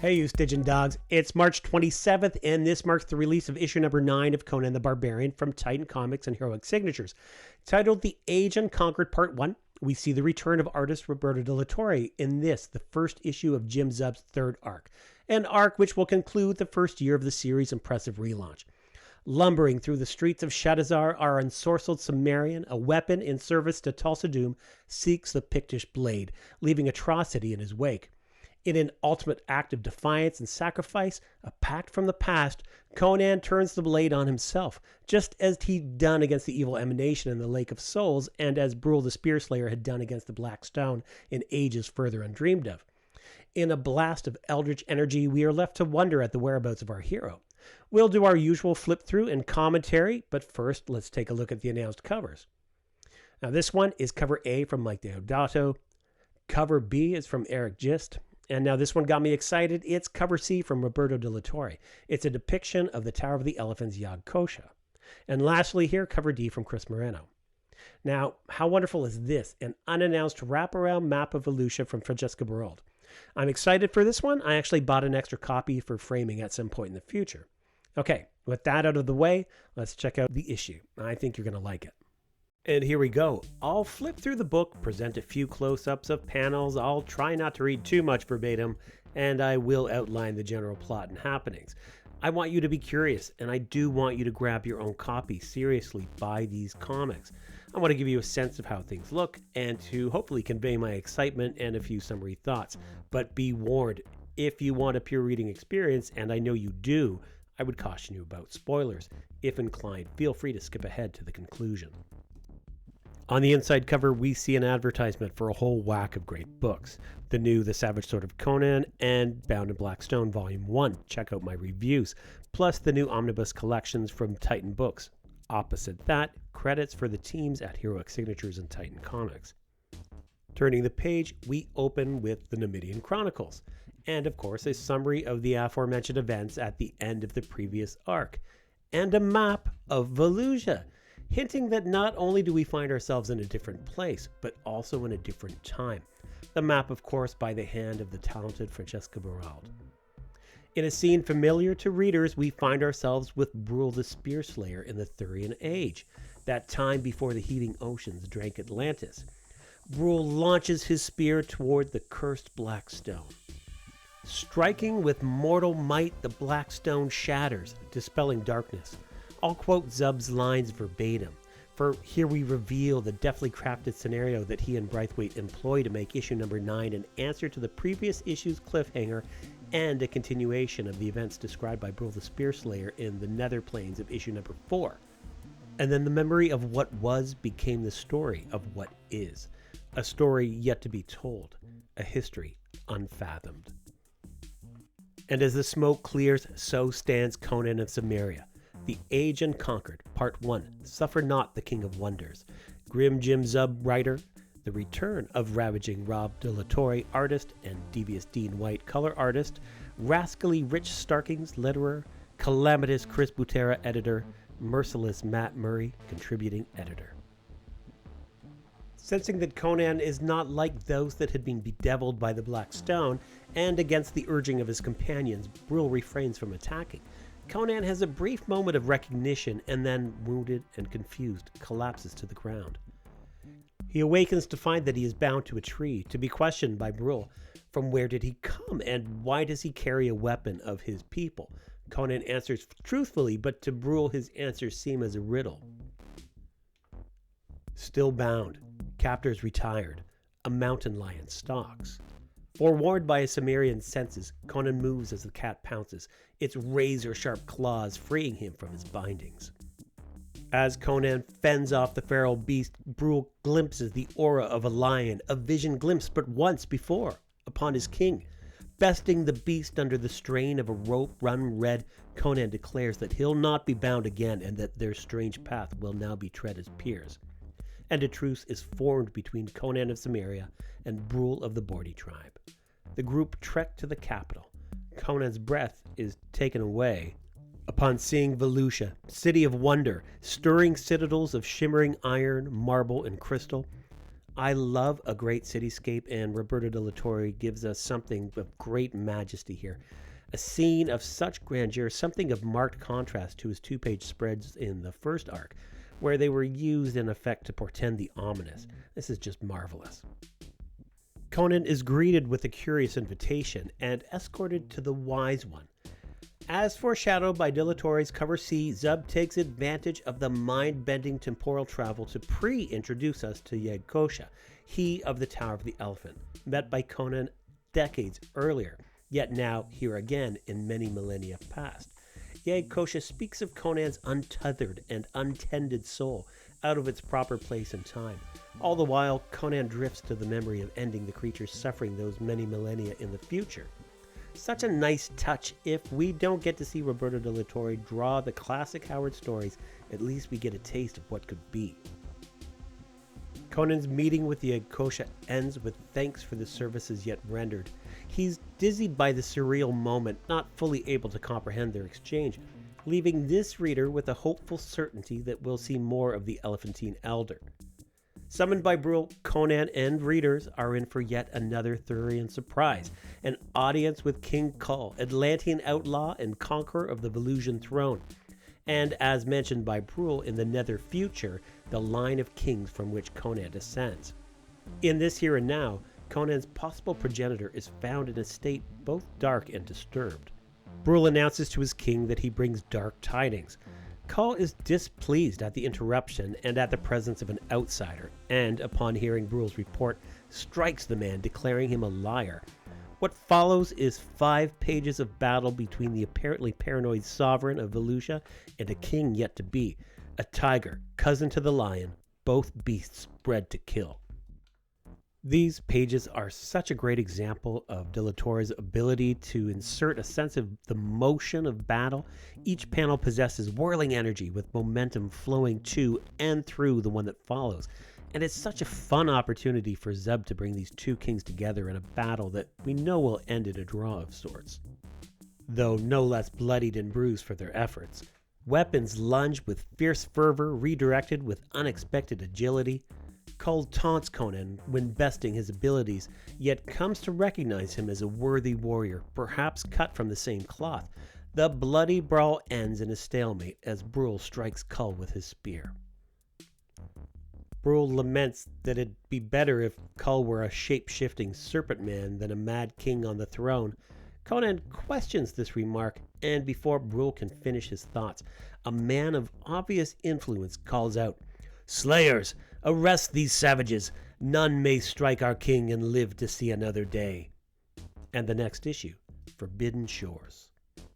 Hey, you Stygian Dogs. It's March 27th, and this marks the release of issue number 9 of Conan the Barbarian from Titan Comics and Heroic Signatures. Titled The Age Unconquered Part 1, we see the return of artist Roberto De La Torre in this, the first issue of Jim Zub's third arc, an arc which will conclude the first year of the series' impressive relaunch. Lumbering through the streets of Shadazar, our ensorcelled Cimmerian, a weapon in service to Tulsa Doom, seeks the Pictish blade, leaving atrocity in his wake. In an ultimate act of defiance and sacrifice, a pact from the past, Conan turns the blade on himself, just as he'd done against the evil emanation in the Lake of Souls, and as Baerald the Spearslayer had done against the Black Stone in ages further undreamed of. In a blast of eldritch energy, we are left to wonder at the whereabouts of our hero. We'll do our usual flip-through and commentary, but first, let's take a look at the announced covers. Now, this one is cover A from Mike Deodato. Cover B is from Erik Gist. And now this one got me excited. It's cover C from Roberto De La Torre. It's a depiction of the Tower of the Elephants Yog Kosha. And lastly here, cover D from Chris Moreno. Now, how wonderful is this? An unannounced wraparound map of Volusia from Francesca Baerald. I'm excited for this one. I actually bought an extra copy for framing at some point in the future. Okay, with that out of the way, let's check out the issue. I think you're going to like it. And here we go. I'll flip through the book, present a few close-ups of panels. I'll try not to read too much verbatim, and I will outline the general plot and happenings. I want you to be curious, and I do want you to grab your own copy. Seriously, buy these comics. I want to give you a sense of how things look, and to hopefully convey my excitement and a few summary thoughts. But be warned, if you want a pure reading experience, and I know you do, I would caution you about spoilers. If inclined, feel free to skip ahead to the conclusion. On the inside cover, we see an advertisement for a whole whack of great books. The new The Savage Sword of Conan and Bound in Black Stone Volume 1. Check out my reviews. Plus the new Omnibus collections from Titan Books. Opposite that, credits for the teams at Heroic Signatures and Titan Comics. Turning the page, we open with the Numidian Chronicles. And of course, a summary of the aforementioned events at the end of the previous arc. And a map of Volusia, hinting that not only do we find ourselves in a different place, but also in a different time. The map, of course, by the hand of the talented Francesca Baerald. In a scene familiar to readers, we find ourselves with Baerald the Spearslayer in the Thurian Age, that time before the heaving oceans drank Atlantis. Baerald launches his spear toward the cursed Black Stone. Striking with mortal might, the Black Stone shatters, dispelling darkness. I'll quote Zub's lines verbatim, for here we reveal the deftly crafted scenario that he and Braithwaite employ to make issue number 9 an answer to the previous issue's cliffhanger and a continuation of the events described by Baerald the Spearslayer in the Nether Plains of issue number 4. And then the memory of what was became the story of what is. A story yet to be told, a history unfathomed. And as the smoke clears, so stands Conan of Cimmeria. The Age Unconquered, Part 1, Suffer Not the King of Wonders. Grim Jim Zub, writer. The return of ravaging Rob De La Torre, artist, and devious Dean White, color artist. Rascally Rich Starkings, letterer. Calamitous Chris Butera, editor. Merciless Matt Murray, contributing editor. Sensing that Conan is not like those that had been bedeviled by the Black Stone, and against the urging of his companions, Baerald refrains from attacking. Conan has a brief moment of recognition and then, wounded and confused, collapses to the ground. He awakens to find that he is bound to a tree, to be questioned by Baerald. From where did he come, and why does he carry a weapon of his people? Conan answers truthfully, but to Baerald his answers seem as a riddle. Still bound, captors retired, a mountain lion stalks. Forewarned by his Cimmerian senses, Conan moves as the cat pounces, its razor-sharp claws freeing him from his bindings. As Conan fends off the feral beast, Baerald glimpses the aura of a lion, a vision glimpsed but once before, upon his king. Besting the beast under the strain of a rope run red, Conan declares that he'll not be bound again and that their strange path will now be tread as peers. And a truce is formed between Conan of Cimmeria and Baerald of the Bordy tribe. The group trek to the capital. Conan's breath is taken away upon seeing Volusia, city of wonder, stirring citadels of shimmering iron, marble, and crystal. I love a great cityscape, and Roberto De La Torre gives us something of great majesty here. A scene of such grandeur, something of marked contrast to his two-page spreads in the first arc, where they were used in effect to portend the ominous. This is just marvelous. Conan is greeted with a curious invitation and escorted to the Wise One. As foreshadowed by De La Torre's cover C, Zub takes advantage of the mind-bending temporal travel to pre-introduce us to Yed-Kosha, he of the Tower of the Elephant, met by Conan decades earlier, yet now here again in many millennia past. Yed-Kosha speaks of Conan's untethered and untended soul out of its proper place and time. All the while, Conan drifts to the memory of ending the creature's suffering those many millennia in the future. Such a nice touch. If we don't get to see Roberto De La Torre draw the classic Howard stories, at least we get a taste of what could be. Conan's meeting with the Yed-Kosha ends with thanks for the services yet rendered. He's dizzied by the surreal moment, not fully able to comprehend their exchange, leaving this reader with a hopeful certainty that we'll see more of the Elephantine Elder. Summoned by Brule, Conan and readers are in for yet another Thurian surprise, an audience with King Kull, Atlantean outlaw and conqueror of the Velusian throne, and as mentioned by Brule in the Nether Future, the line of kings from which Conan descends. In this here and now, Conan's possible progenitor is found in a state both dark and disturbed. Brule announces to his king that he brings dark tidings. Kull is displeased at the interruption and at the presence of an outsider, and upon hearing Brule's report, strikes the man, declaring him a liar. What follows is 5 pages of battle between the apparently paranoid sovereign of Velusia and a king yet to be, a tiger, cousin to the lion, both beasts bred to kill. These pages are such a great example of De La Torre's ability to insert a sense of the motion of battle. Each panel possesses whirling energy with momentum flowing to and through the one that follows. And it's such a fun opportunity for Zub to bring these two kings together in a battle that we know will end in a draw of sorts, though no less bloodied and bruised for their efforts. Weapons lunge with fierce fervor, redirected with unexpected agility. Kull taunts Conan when besting his abilities, yet comes to recognize him as a worthy warrior, perhaps cut from the same cloth. The bloody brawl ends in a stalemate as Brule strikes Kull with his spear. Brule laments that it'd be better if Kull were a shape-shifting serpent man than a mad king on the throne. Conan questions this remark, and before Brule can finish his thoughts, a man of obvious influence calls out, "Slayers, arrest these savages. None may strike our king and live to see another day." And the next issue, Forbidden Shores.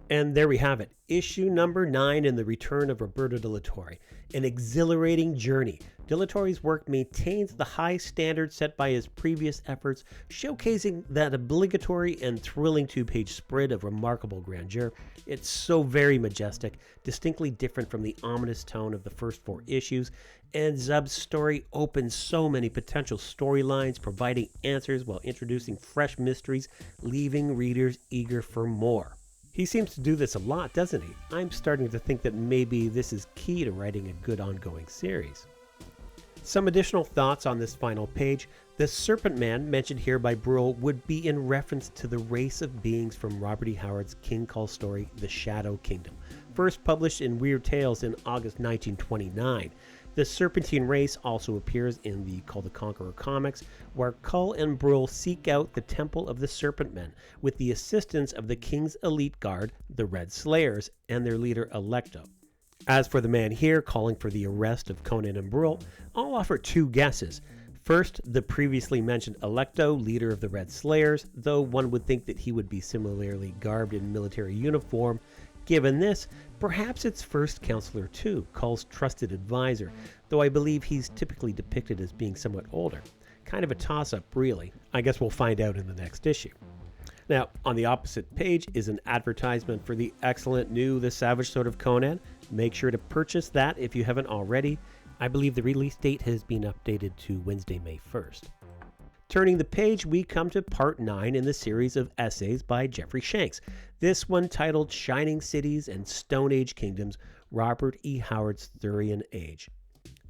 And there we have it, issue number 9 in the return of Roberto De La Torre. An exhilarating journey. De La Torre's work maintains the high standard set by his previous efforts, showcasing that obligatory and thrilling 2-page spread of remarkable grandeur. It's so very majestic, distinctly different from the ominous tone of the first 4 issues, and Zub's story opens so many potential storylines, providing answers while introducing fresh mysteries, leaving readers eager for more. He seems to do this a lot, doesn't he? I'm starting to think that maybe this is key to writing a good ongoing series. Some additional thoughts on this final page. The Serpent Man mentioned here by Brule would be in reference to the race of beings from Robert E. Howard's King Kull story, The Shadow Kingdom, first published in Weird Tales in August 1929. The Serpentine race also appears in the Kull the Conqueror comics, where Kull and Brule seek out the Temple of the Serpent Men with the assistance of the King's elite guard, the Red Slayers, and their leader Electo. As for the man here calling for the arrest of Conan and Brule, I'll offer 2 guesses. First, the previously mentioned Electo, leader of the Red Slayers, though one would think that he would be similarly garbed in military uniform. Given this, perhaps it's First Counselor too, Kull's trusted advisor, though I believe he's typically depicted as being somewhat older. Kind of a toss-up, really. I guess we'll find out in the next issue. Now, on the opposite page is an advertisement for the excellent new The Savage Sword of Conan. Make sure to purchase that if you haven't already. I believe the release date has been updated to Wednesday, May 1st. Turning the page, we come to part 9 in the series of essays by Jeffrey Shanks. This one titled Shining Cities and Stone Age Kingdoms, Robert E. Howard's Thurian Age.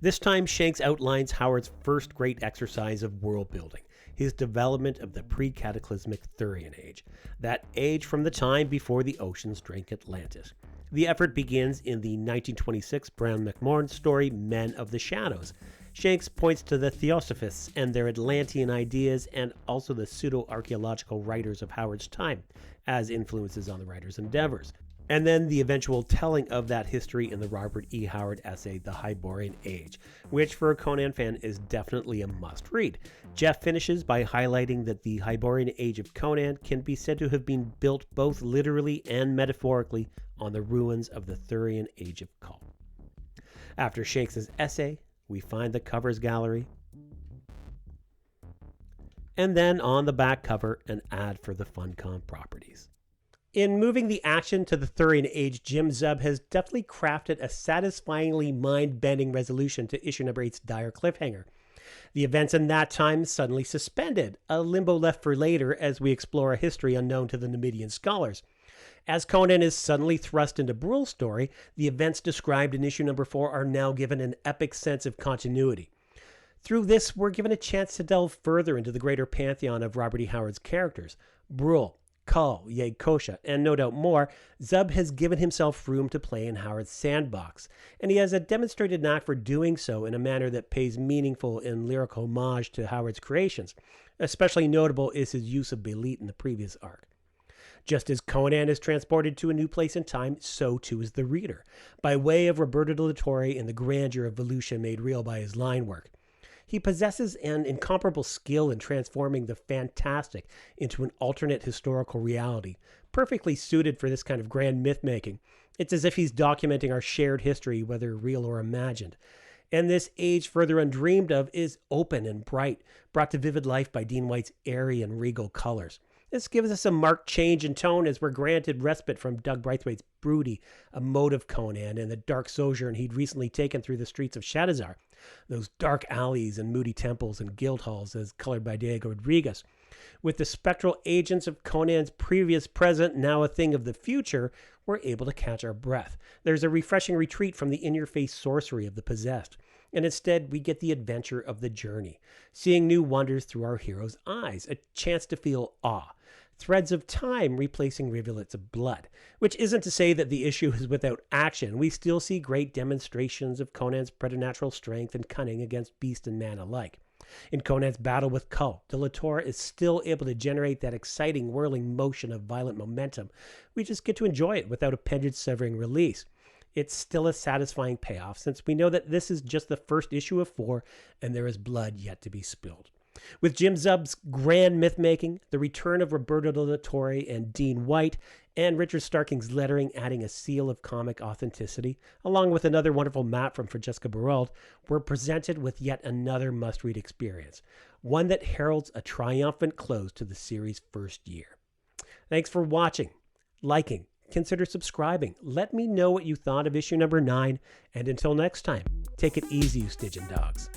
This time, Shanks outlines Howard's first great exercise of world building, his development of the pre-cataclysmic Thurian Age, that age from the time before the oceans drank Atlantis. The effort begins in the 1926 Brown McMorran story Men of the Shadows. Shanks points to the Theosophists and their Atlantean ideas, and also the pseudo-archaeological writers of Howard's time as influences on the writer's endeavors. And then the eventual telling of that history in the Robert E. Howard essay, The Hyborian Age, which for a Conan fan is definitely a must-read. Jeff finishes by highlighting that the Hyborian Age of Conan can be said to have been built both literally and metaphorically on the ruins of the Thurian Age of Kull. After Shanks' essay, we find the covers gallery, and then on the back cover, an ad for the Funcom properties. In moving the action to the Thurian Age, Jim Zub has deftly crafted a satisfyingly mind-bending resolution to issue number 8's dire cliffhanger. The events in that time suddenly suspended, a limbo left for later as we explore a history unknown to the Numidian scholars. As Conan is suddenly thrust into Bruhl's story, the events described in issue number 4 are now given an epic sense of continuity. Through this, we're given a chance to delve further into the greater pantheon of Robert E. Howard's characters. Bruhl, Kull, Kosha, and no doubt more, Zub has given himself room to play in Howard's sandbox, and he has a demonstrated knack for doing so in a manner that pays meaningful and lyrical homage to Howard's creations. Especially notable is his use of Belit in the previous arc. Just as Conan is transported to a new place in time, so too is the reader, by way of Roberto De La Torre and the grandeur of Volusia made real by his line work. He possesses an incomparable skill in transforming the fantastic into an alternate historical reality, perfectly suited for this kind of grand myth-making. It's as if he's documenting our shared history, whether real or imagined. And this age further undreamed of is open and bright, brought to vivid life by Dean White's airy and regal colors. This gives us a marked change in tone as we're granted respite from Doug Braithwaite's broody, emotive Conan and the dark sojourn he'd recently taken through the streets of Shadizar, those dark alleys and moody temples and guild halls as colored by Diego Rodriguez. With the spectral agents of Conan's previous present now a thing of the future, we're able to catch our breath. There's a refreshing retreat from the in-your-face sorcery of the possessed, and instead we get the adventure of the journey, seeing new wonders through our hero's eyes, a chance to feel awe. Threads of time replacing rivulets of blood, which isn't to say that the issue is without action. We still see great demonstrations of Conan's preternatural strength and cunning against beast and man alike. In Conan's battle with Kull, De La Torre is still able to generate that exciting whirling motion of violent momentum. We just get to enjoy it without a appendage-severing release. It's still a satisfying payoff since we know that this is just the first issue of 4 and there is blood yet to be spilled. With Jim Zub's grand myth-making, the return of Roberto De La Torre and Dean White, and Richard Starkings' lettering adding a seal of comic authenticity, along with another wonderful map from Francesca Baerald, we're presented with yet another must-read experience, one that heralds a triumphant close to the series' first year. Thanks for watching, liking, consider subscribing. Let me know what you thought of issue number 9, and until next time, take it easy, you Stygian Dogs.